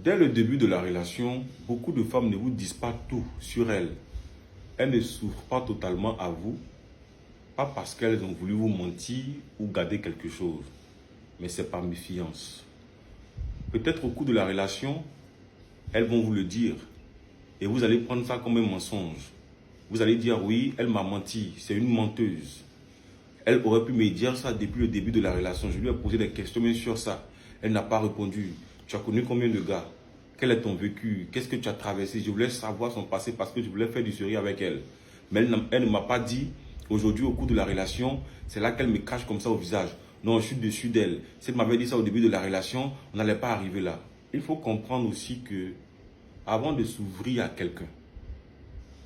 Dès le début de la relation, beaucoup de femmes ne vous disent pas tout sur elles. Elles ne s'ouvrent pas totalement à vous, pas parce qu'elles ont voulu vous mentir ou garder quelque chose, mais c'est par méfiance. Peut-être au cours de la relation, elles vont vous le dire et vous allez prendre ça comme un mensonge. Vous allez dire oui, elle m'a menti, c'est une menteuse. Elle aurait pu me dire ça depuis le début de la relation. Je lui ai posé des questions même sur ça. Elle n'a pas répondu. Tu as connu combien de gars? Quel est ton vécu? Qu'est-ce que tu as traversé? Je voulais savoir son passé parce que je voulais faire du sérieux avec elle. Mais elle ne m'a pas dit, aujourd'hui au cours de la relation, c'est là qu'elle me crache comme ça au visage. Non, je suis dessus d'elle. Si elle m'avait dit ça au début de la relation, on n'allait pas arriver là. Il faut comprendre aussi que, avant de s'ouvrir à quelqu'un,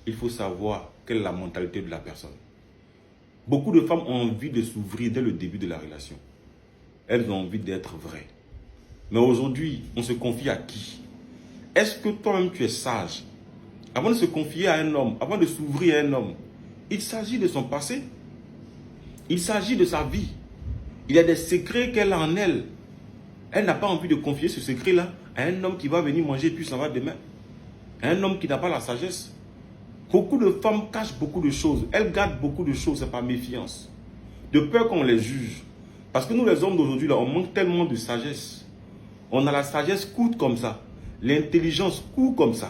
il faut savoir quelle est la mentalité de la personne. Beaucoup de femmes ont envie de s'ouvrir dès le début de la relation. Elles ont envie d'être vraies. Mais aujourd'hui, on se confie à qui? Est-ce que toi-même tu es sage? Avant de se confier à un homme, avant de s'ouvrir à un homme, il s'agit de son passé. Il s'agit de sa vie. Il y a des secrets qu'elle a en elle. Elle n'a pas envie de confier ce secret-là à un homme qui va venir manger et puis s'en va demain. À un homme qui n'a pas la sagesse. Beaucoup de femmes cachent beaucoup de choses. Elles gardent beaucoup de choses, c'est par méfiance. De peur qu'on les juge. Parce que nous les hommes d'aujourd'hui, là, on manque tellement de sagesse. On a la sagesse courte comme ça. L'intelligence court comme ça.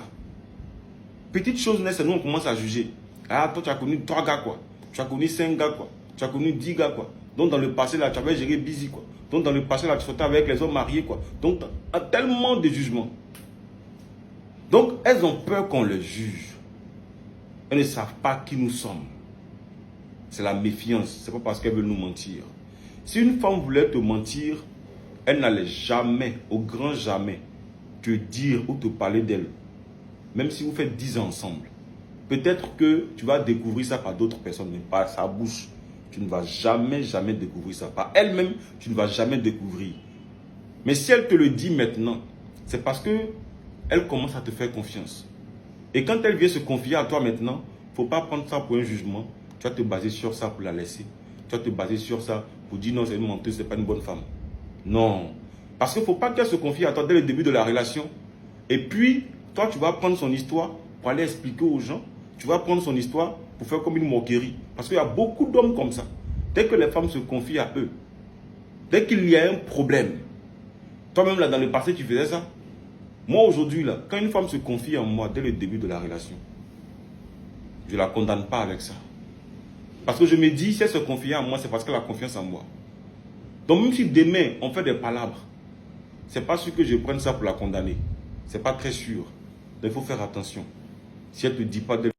Petite chose naisse et nous on commence à juger. Ah, toi tu as connu 3 gars quoi. Tu as connu 5 gars quoi. Tu as connu 10 gars quoi. Donc dans le passé là, tu avais géré busy quoi. Donc dans le passé là, tu sortais avec les hommes mariés quoi. Donc tu as tellement de jugements. Donc elles ont peur qu'on les juge. Elles ne savent pas qui nous sommes. C'est la méfiance. C'est pas parce qu'elles veulent nous mentir. Si une femme voulait te mentir, elle n'allait jamais, au grand jamais, te dire ou te parler d'elle. Même si vous faites 10 ans ensemble. Peut-être que tu vas découvrir ça par d'autres personnes, mais par sa bouche. Tu ne vas jamais, jamais découvrir ça. Par elle-même, tu ne vas jamais découvrir. Mais si elle te le dit maintenant, c'est parce que elle commence à te faire confiance. Et quand elle vient se confier à toi maintenant, il ne faut pas prendre ça pour un jugement. Tu vas te baser sur ça pour la laisser. Tu vas te baser sur ça pour dire non, c'est une menteuse, c'est pas une bonne femme. Non. Parce qu'il ne faut pas qu'elle se confie à toi dès le début de la relation. Et puis, toi, tu vas prendre son histoire pour aller expliquer aux gens. Tu vas prendre son histoire pour faire comme une moquerie. Parce qu'il y a beaucoup d'hommes comme ça. Dès que les femmes se confient à eux, dès qu'il y a un problème, toi-même là dans le passé, tu faisais ça. Moi aujourd'hui, là, quand une femme se confie en moi dès le début de la relation, je ne la condamne pas avec ça. Parce que je me dis, si elle se confie en moi, c'est parce qu'elle a confiance en moi. Donc même si demain, on fait des palabres, c'est pas sûr que je prenne ça pour la condamner. C'est pas très sûr. Donc il faut faire attention. Si elle ne te dit pas de